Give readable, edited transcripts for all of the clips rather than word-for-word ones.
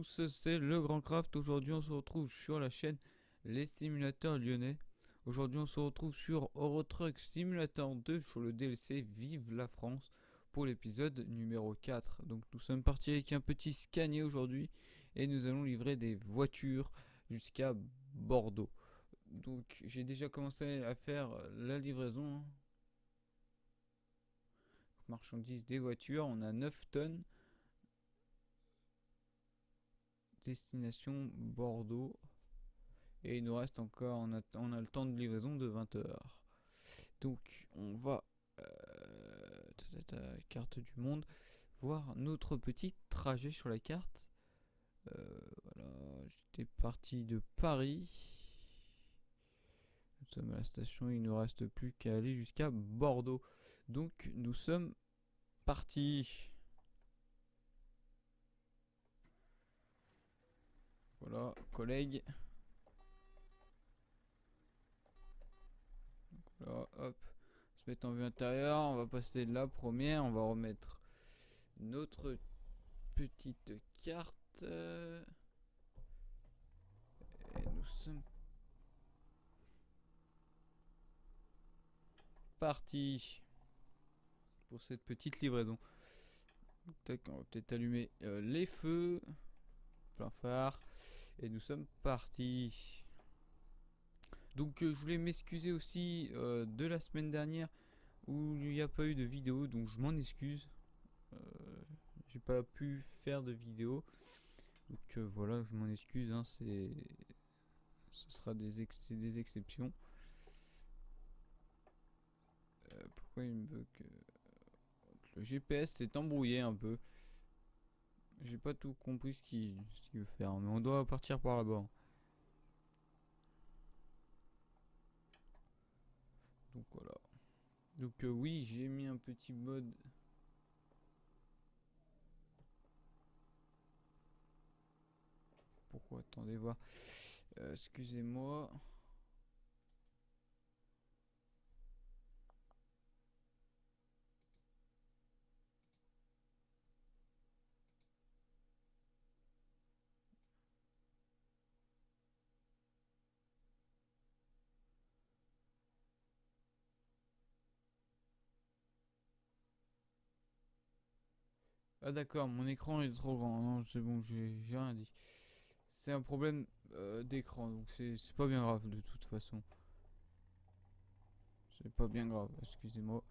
tous, c'est le Grand Craft. Aujourd'hui on se retrouve sur la chaîne Les Simulateurs Lyonnais. Aujourd'hui on se retrouve sur Euro Truck Simulator 2 sur le DLC Vive la France pour l'épisode numéro 4. Donc nous sommes partis avec un petit Scania aujourd'hui et nous allons livrer des voitures jusqu'à Bordeaux. Donc j'ai déjà commencé à faire la livraison. Marchandises des voitures, on a 9 tonnes. Destination Bordeaux. Et il nous reste encore, on a le temps de livraison de 20 heures. Donc on va, carte du monde, voir notre petit trajet sur la carte. Voilà, j'étais parti de Paris. Nous sommes à la station, il ne nous reste plus qu'à aller jusqu'à Bordeaux. Donc nous sommes partis. Voilà, collègues. Voilà, hop, se mettre en vue intérieure, on va passer la première, on va remettre notre petite carte. Et nous sommes partis pour cette petite livraison. Tac, on va peut-être allumer les feux, plein phare, et nous sommes partis. Donc je voulais m'excuser aussi de la semaine dernière où il n'y a pas eu de vidéo, donc je m'en excuse. J'ai pas pu faire de vidéo, donc voilà, je m'en excuse, hein, ce sera des exceptions. Pourquoi il me veut que le GPS s'est embrouillé un peu. J'ai pas tout compris ce qu'il veut faire, mais on doit partir par là-bas. Donc voilà. Donc oui, j'ai mis un petit mode. Pourquoi? Attendez voir. Excusez-moi. Ah d'accord, mon écran est trop grand. Non, c'est bon, j'ai rien dit. C'est un problème d'écran, donc c'est pas bien grave de toute façon. C'est pas bien grave, excusez-moi.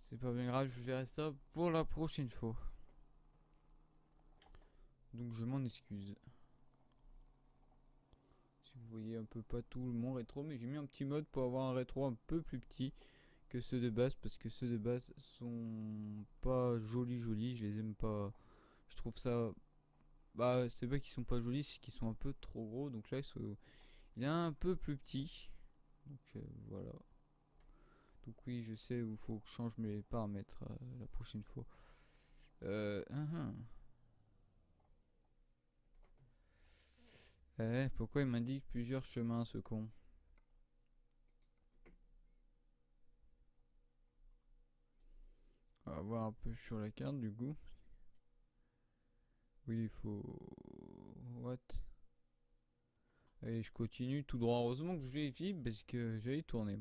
C'est pas bien grave, je verrai ça pour la prochaine fois. Donc je m'en excuse. Si vous voyez un peu pas tout mon rétro, mais j'ai mis un petit mode pour avoir un rétro un peu plus petit que ceux de base, parce que ceux de base sont pas jolis, je les aime pas. Je trouve ça, bah c'est pas qu'ils sont pas jolis, c'est qu'ils sont un peu trop gros, donc là il est un peu plus petit. Donc voilà. Donc oui, je sais où faut que je change mes paramètres la prochaine fois. Pourquoi il m'indique plusieurs chemins, ce con? On va voir un peu sur la carte du coup. Oui, il faut... What? Allez, je continue tout droit. Heureusement que je vérifie parce que j'allais tourner.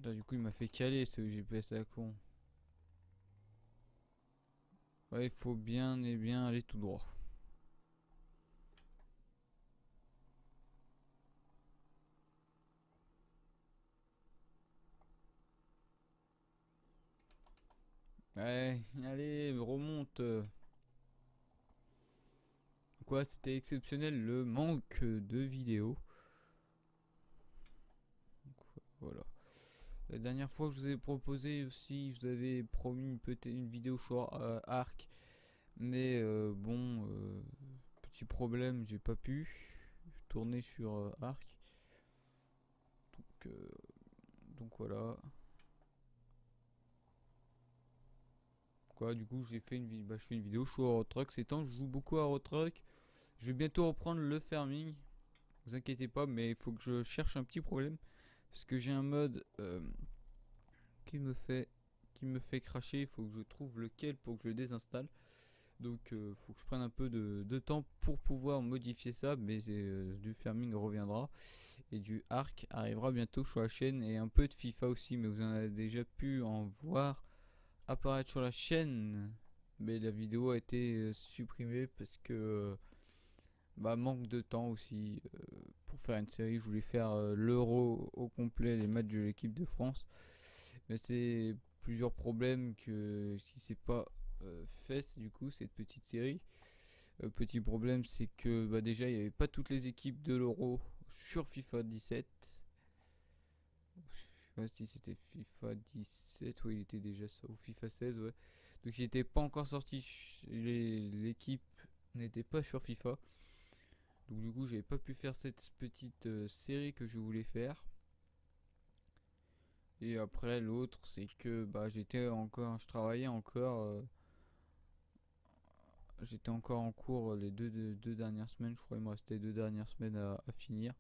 Là, du coup, il m'a fait caler ce GPS à con. Ouais, il faut bien et bien aller tout droit. Ouais, allez, remonte. Quoi, c'était exceptionnel le manque de vidéos. Voilà. La dernière fois que je vous ai proposé aussi, je vous avais promis peut-être une vidéo sur Arc. Mais bon, petit problème, j'ai pas pu tourner sur Arc. Donc voilà. Quoi, du coup, j'ai fait je fais une vidéo, je suis à Euro Truck. Ces temps, je joue beaucoup à Euro Truck. Je vais bientôt reprendre le farming. Vous inquiétez pas, mais il faut que je cherche un petit problème. Parce que j'ai un mode qui me fait cracher. Il faut que je trouve lequel pour que je le désinstalle. Donc faut que je prenne un peu de temps pour pouvoir modifier ça, mais du farming reviendra et du arc arrivera bientôt sur la chaîne, et un peu de FIFA aussi, mais vous en avez déjà pu en voir apparaître sur la chaîne, mais la vidéo a été supprimée parce que manque de temps aussi pour faire une série. Je voulais faire l'Euro au complet, les matchs de l'équipe de France, mais c'est plusieurs problèmes qui s'est pas fait du coup cette petite série. Petit problème, c'est que déjà il n'y avait pas toutes les équipes de l'Euro sur FIFA 17. Je sais pas si c'était FIFA 17, ouais, il était déjà ou FIFA 16, ouais. Donc il n'était pas encore sorti, l'équipe n'était pas sur FIFA. Donc du coup j'avais pas pu faire cette petite série que je voulais faire. Et après l'autre c'est que je travaillais encore, j'étais encore en cours les deux dernières semaines, je crois il me restait 2 dernières semaines à finir.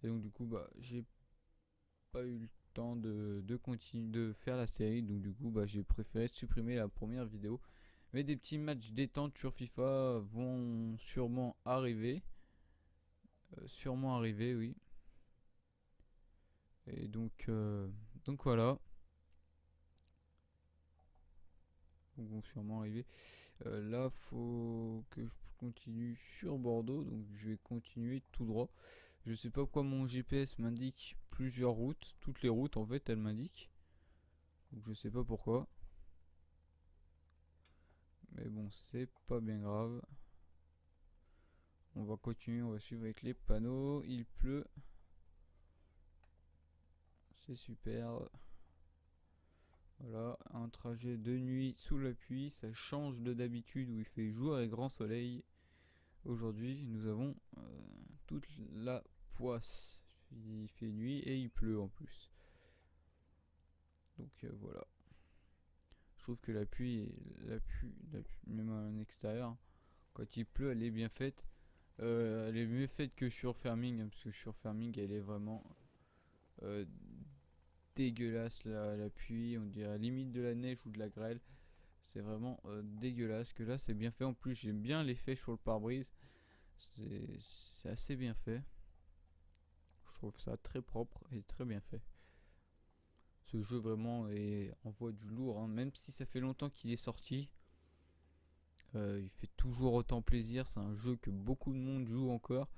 Et donc du coup j'ai pas eu le temps de continuer de faire la série, donc du coup j'ai préféré supprimer la première vidéo. Mais des petits matchs détente sur FIFA vont sûrement arriver, oui. Et donc voilà. Donc vont sûrement arriver. Là, faut que je continue sur Bordeaux, donc je vais continuer tout droit. Je sais pas pourquoi mon GPS m'indique plusieurs routes, toutes les routes en fait, elles m'indiquent. Donc je sais pas pourquoi. Mais bon, c'est pas bien grave. On va continuer, on va suivre avec les panneaux. Il pleut. C'est super. Voilà, un trajet de nuit sous la pluie, ça change de d'habitude où il fait jour et grand soleil. Aujourd'hui, nous avons toute la poisse. Il fait nuit et il pleut en plus. Donc voilà. Je trouve que même en extérieur, quand il pleut, elle est bien faite. Elle est mieux faite que sur Farming, hein, parce que sur Farming, elle est vraiment euh, dégueulasse la pluie. On dirait limite de la neige ou de la grêle. C'est vraiment dégueulasse. Que là, c'est bien fait. En plus, j'aime bien l'effet sur le pare-brise. C'est assez bien fait. Je trouve ça très propre et très bien fait. Ce jeu vraiment envoie du lourd, hein. Même si ça fait longtemps qu'il est sorti, il fait toujours autant plaisir. C'est un jeu que beaucoup de monde joue encore.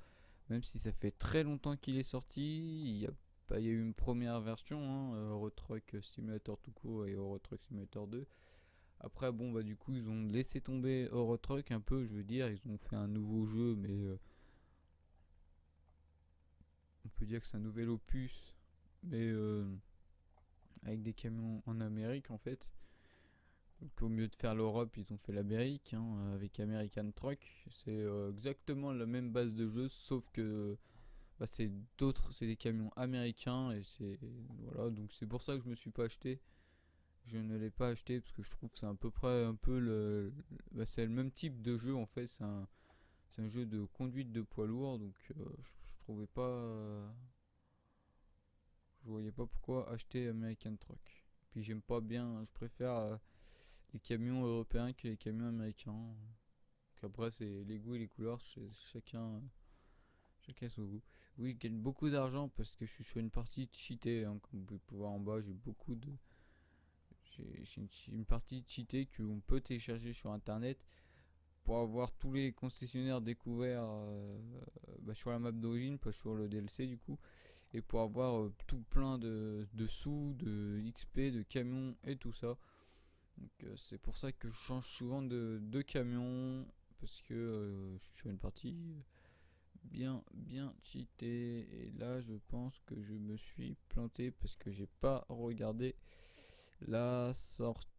Même si ça fait très longtemps qu'il est sorti, il y a eu une première version, hein, Euro Truck Simulator tout court et Euro Truck Simulator 2. Après, du coup, ils ont laissé tomber Euro Truck un peu, je veux dire. Ils ont fait un nouveau jeu, mais on peut dire que c'est un nouvel opus, mais avec des camions en Amérique en fait. Donc, au mieux de faire l'Europe, ils ont fait l'Amérique, hein, avec American Truck. C'est exactement la même base de jeu, sauf que c'est des camions américains et voilà. Donc c'est pour ça que je me suis pas acheté. Je ne l'ai pas acheté parce que je trouve que c'est à peu près un peu c'est le même type de jeu en fait. C'est un jeu de conduite de poids lourd, donc je trouvais pas, je voyais pas pourquoi acheter American Truck. Puis j'aime pas bien, je préfère les camions européens que les camions américains. Donc après c'est les goûts et les couleurs, chacun son goût. Oui, je gagne beaucoup d'argent parce que je suis sur une partie cheatée, hein, comme vous pouvez voir en bas, j'ai une partie cheatée qu'on peut télécharger sur internet pour avoir tous les concessionnaires découverts sur la map d'origine, pas sur le DLC du coup, et pour avoir tout plein de sous, de XP, de camions et tout ça. Donc c'est pour ça que je change souvent de camion, parce que je suis sur une partie bien cheatée. Et là je pense que je me suis planté parce que j'ai pas regardé la sortie.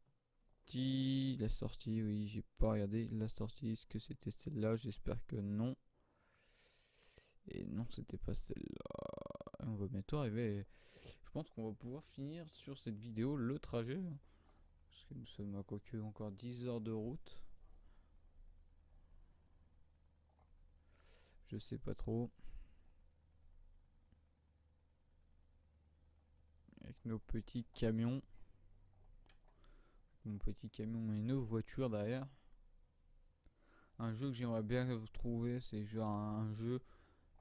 La sortie, oui, j'ai pas regardé la sortie. Est-ce que c'était celle-là? J'espère que non. Et non, c'était pas celle-là. On va bientôt arriver. Je pense qu'on va pouvoir finir sur cette vidéo le trajet. Parce que nous sommes à quoique encore 10 heures de route. Je sais pas trop. Avec nos petits camions. Mon petit camion et nos voitures derrière. Un jeu que j'aimerais bien trouver, c'est genre un jeu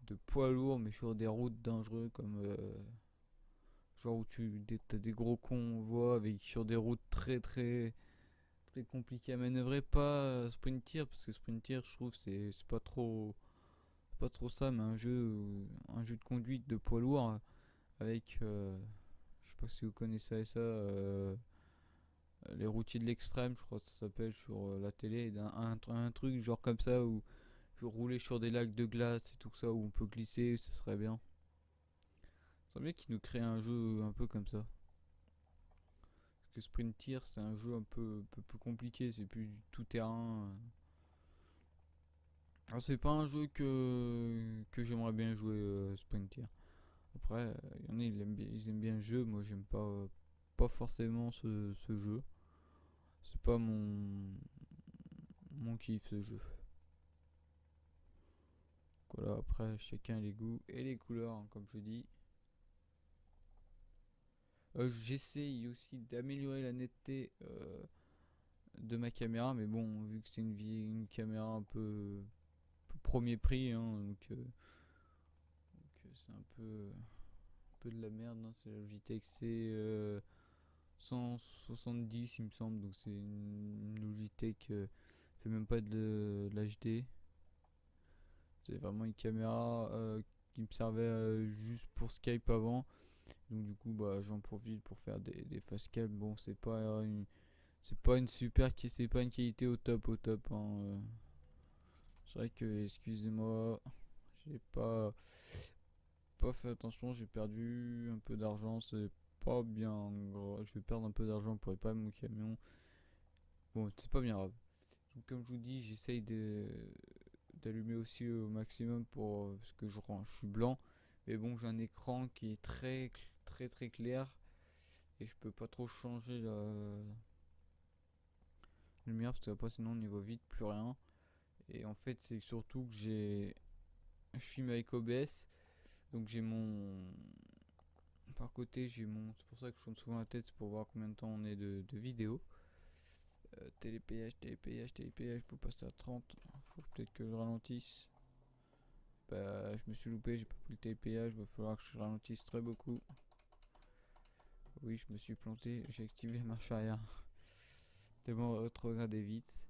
de poids lourd, mais sur des routes dangereuses, comme genre où t'as des gros convois avec sur des routes très compliquées à manœuvrer. Pas Sprinter, parce que Sprinter, je trouve, c'est pas trop ça, mais un jeu de conduite de poids lourd avec, je sais pas si vous connaissez ça, les routiers de l'extrême, je crois que ça s'appelle sur la télé, un truc genre comme ça où je roulais sur des lacs de glace et tout ça où on peut glisser, ça serait bien. Ça serait bien qu'ils nous créent un jeu un peu comme ça. Parce que Sprinter, c'est un jeu un peu plus compliqué, c'est plus du tout terrain. Alors c'est pas un jeu que j'aimerais bien jouer Sprinter. Après, il y en a ils aiment bien le jeu, moi j'aime pas forcément ce jeu. C'est pas mon kiff ce jeu. Voilà, après chacun les goûts et les couleurs, hein, comme je dis. J'essaye aussi d'améliorer la netteté de ma caméra, mais bon, vu que c'est une caméra peu premier prix, hein, donc c'est un peu de la merde, hein, c'est la Logitech C 170 il me semble, donc c'est une Logitech fait même pas de l'HD. C'est vraiment une caméra qui me servait juste pour Skype avant. Donc du coup bah j'en profite pour faire des facecam. Bon c'est pas une super c'est pas une qualité au top hein. C'est vrai que excusez-moi, j'ai pas fait attention, j'ai perdu un peu d'argent, c'est pas bien grave. Je vais perdre un peu d'argent pour réparer mon camion. Bon c'est pas bien grave. Donc comme je vous dis j'essaye d'allumer aussi au maximum pour parce que je suis blanc. Mais bon j'ai un écran qui est très clair et je peux pas trop changer la lumière parce que après sinon on n'y voit vite plus rien. Et en fait c'est surtout que je filme avec OBS, donc j'ai mon par côté j'ai mon c'est pour ça que je tourne souvent la tête, c'est pour voir combien de temps on est de vidéo. Télépéage, faut passer à 30, faut peut-être que je ralentisse. Bah je me suis loupé, j'ai pas pris le télépéage, va falloir que je ralentisse très beaucoup. Oui je me suis planté, j'ai activé la marche arrière. Tellement regarder vite.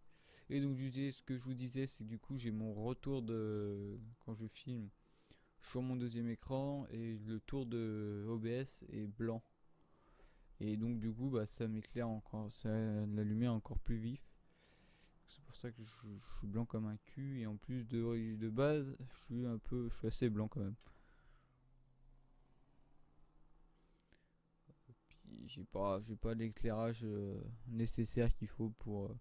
Et donc ce que je vous disais, c'est que du coup j'ai mon retour de quand je filme sur mon deuxième écran et le tour de OBS est blanc. Et donc du coup bah ça m'éclaire encore, ça la lumière encore plus vif. C'est pour ça que je suis blanc comme un cul et en plus de base, je suis assez blanc quand même. Puis j'ai pas l'éclairage nécessaire qu'il faut pour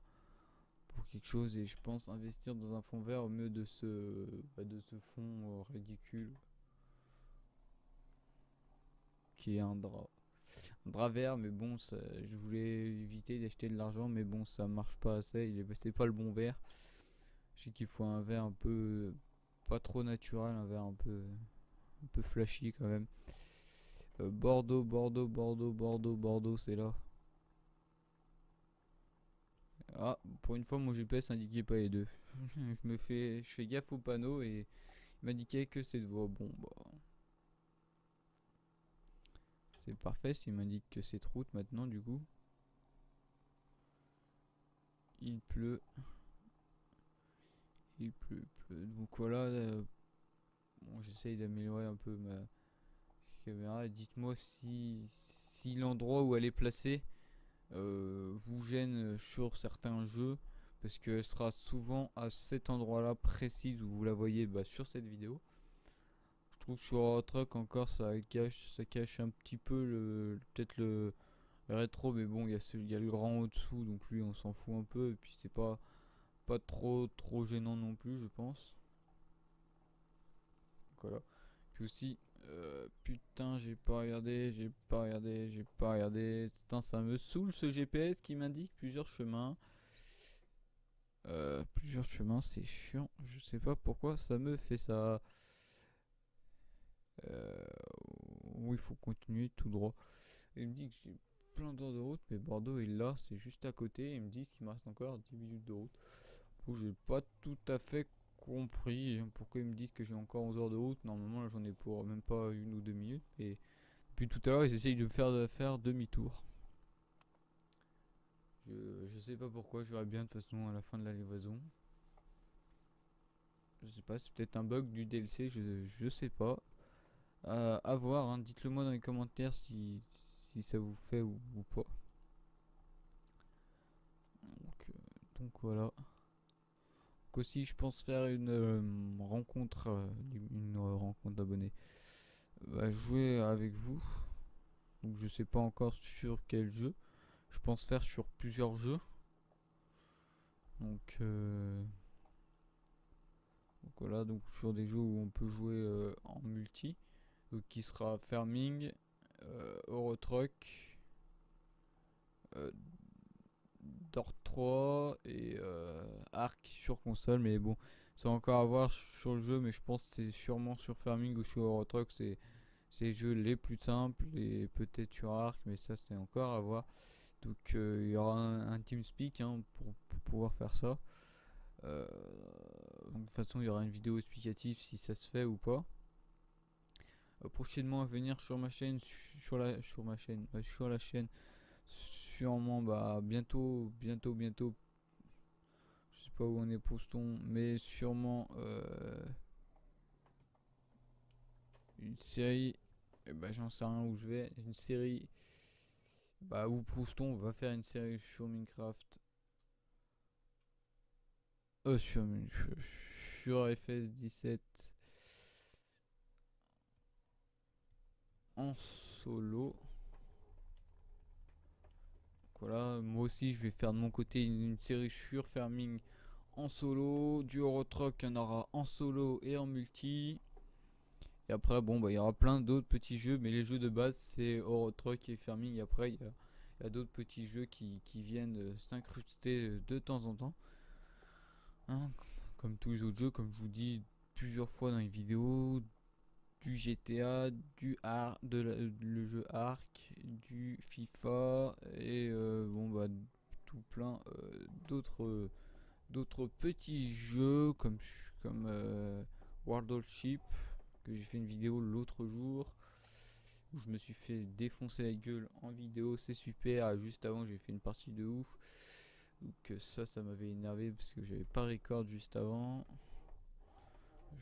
quelque chose et je pense investir dans un fond vert au mieux de ce fond ridicule qui est un drap vert, mais bon je voulais éviter d'acheter de l'argent, mais bon ça marche pas assez, c'est pas le bon vert. Je sais qu'il faut un vert un peu pas trop naturel, un vert un peu flashy quand même. Bordeaux, c'est là. Ah, pour une fois mon GPS indiquait pas les deux. Je fais gaffe au panneau et il m'indiquait que cette voie. Bon bah c'est parfait s'il m'indique que cette route maintenant du coup. Il pleut, il pleut. Donc voilà, bon, j'essaye d'améliorer un peu ma caméra. Dites-moi si l'endroit où elle est placée vous gêne sur certains jeux. Parce qu'elle sera souvent à cet endroit-là précis où vous la voyez bah, sur cette vidéo. Je trouve que sur Truck encore ça cache un petit peu peut-être le rétro, mais bon il y a le grand au-dessous donc lui on s'en fout un peu et puis c'est pas trop gênant non plus je pense. Voilà. Puis aussi putain j'ai pas regardé. Putain ça me saoule ce GPS qui m'indique plusieurs chemins c'est chiant. Je sais pas pourquoi ça me fait ça. Euh, oui, il faut continuer tout droit. Et il me dit que j'ai plein d'heures de route, mais Bordeaux est là, c'est juste à côté. Ils me disent qu'il me reste encore 10 minutes de route. Bon, j'ai pas tout à fait compris pourquoi ils me disent que j'ai encore 11 heures de route. Normalement, là, j'en ai pour même pas 1 ou 2 minutes. Et puis tout à l'heure, ils essayent de me faire demi-tour. Je sais pas pourquoi, je verrai bien de toute façon à la fin de la livraison. Je sais pas, c'est peut-être un bug du DLC, je sais pas. À voir, hein. Dites-le moi dans les commentaires si ça vous fait ou pas. Donc voilà. Donc aussi, je pense faire une rencontre d'abonnés. Jouer avec vous. Donc je sais pas encore sur quel jeu. Je pense faire sur plusieurs jeux. Donc voilà, donc sur des jeux où on peut jouer en multi. Donc qui sera Farming, Euro Truck, euh, Dort 3 et Arc sur console. Mais bon, c'est encore à voir sur le jeu. Mais je pense que c'est sûrement sur Farming ou sur Euro Truck. C'est les jeux les plus simples. Et peut-être sur Arc, mais ça c'est encore à voir. Donc il y aura un TeamSpeak pour pouvoir faire ça. Donc de toute façon il y aura une vidéo explicative si ça se fait ou pas. Prochainement à venir sur ma chaîne, sur la chaîne, sûrement bientôt, je sais pas où on est poston, mais sûrement une série, j'en sais rien où je vais, une série, où Prouston va faire une série sur Minecraft, sur FS17 en solo. Voilà, moi aussi je vais faire de mon côté une série sur Farming en solo, du Eurotruck il y en aura en solo et en multi. Et après il y aura plein d'autres petits jeux, mais les jeux de base c'est Eurotruck et Farming. Et après il y a d'autres petits jeux qui viennent s'incruster de temps en temps, hein, comme tous les autres jeux, comme je vous dis plusieurs fois dans les vidéos, du GTA, le jeu Arc, du FIFA et tout plein d'autres petits jeux comme World of Ship, que j'ai fait une vidéo l'autre jour où je me suis fait défoncer la gueule en vidéo. C'est super. Juste avant j'ai fait une partie de ouf, donc ça m'avait énervé parce que j'avais pas record juste avant.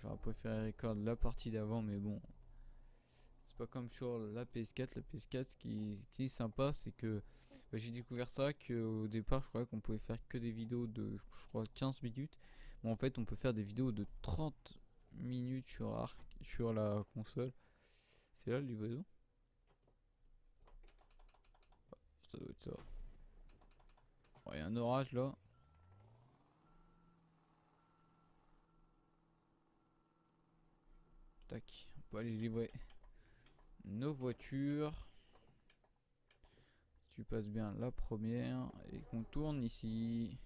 J'aurais préféré record la partie d'avant, mais bon, c'est pas comme sur la PS4. La PS4, ce qui est sympa, c'est que j'ai découvert ça qu'au départ, je croyais qu'on pouvait faire que des vidéos de, je crois, 15 minutes. Mais en fait, on peut faire des vidéos de 30 minutes sur la console. C'est là le livraison. Ça doit être ça. Il y a un orage là. Tac, on peut aller livrer nos voitures. Tu passes bien la première et qu'on tourne ici.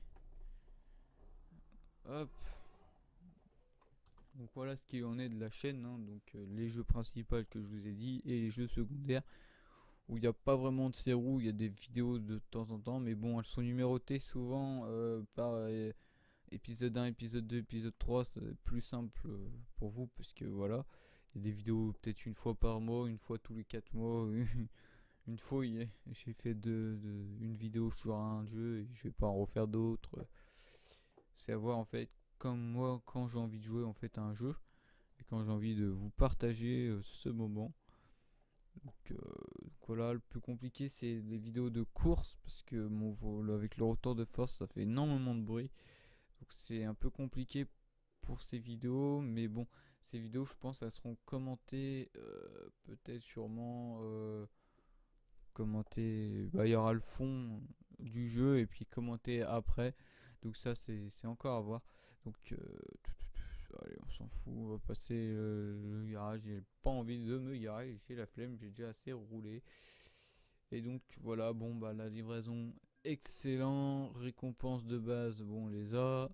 Hop. Donc voilà ce qu'il en est de la chaîne, hein. Donc les jeux principaux que je vous ai dit et les jeux secondaires où il n'y a pas vraiment de serrou, il y a des vidéos de temps en temps, mais bon, elles sont numérotées souvent par épisode 1, épisode 2, épisode 3. C'est plus simple pour vous parce que voilà, il y a des vidéos peut-être une fois par mois, une fois tous les 4 mois. Une fois j'ai fait une vidéo sur un jeu et je vais pas en refaire d'autres. C'est à voir en fait, comme moi quand j'ai envie de jouer en fait à un jeu et quand j'ai envie de vous partager ce moment. Donc voilà, le plus compliqué c'est les vidéos de course parce que mon vol avec le retour de force ça fait énormément de bruit. Donc c'est un peu compliqué pour ces vidéos, mais bon, ces vidéos je pense elles seront commentées peut-être sûrement commenter, il y aura le fond du jeu et puis commenter après. Donc ça c'est encore à voir. Donc allez, on s'en fout, on va passer le garage. J'ai pas envie de me garer, j'ai la flemme, j'ai déjà assez roulé. Et donc voilà, la livraison excellent, récompense de base, bon on les a.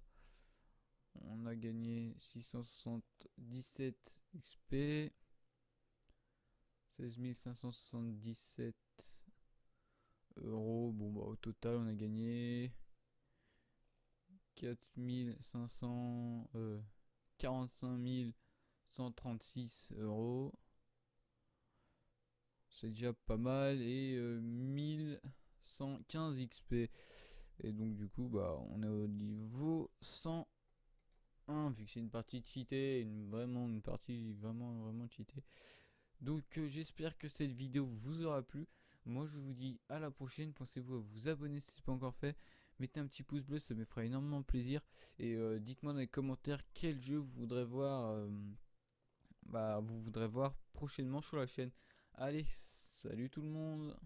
On a gagné 677 XP, 16 577 euros. Au total on a gagné 4500 45 136 euros. C'est déjà pas mal. Et 1115 XP. Et donc du coup bah on est au niveau 101 vu que c'est une partie cheatée, vraiment une partie vraiment cheatée. Donc j'espère que cette vidéo vous aura plu. Moi je vous dis à la prochaine. Pensez-vous à vous abonner si ce n'est pas encore fait. Mettez un petit pouce bleu, ça me fera énormément plaisir. Et dites-moi dans les commentaires quel jeu vous voudrez voir, vous voudrez voir prochainement sur la chaîne. Allez, salut tout le monde.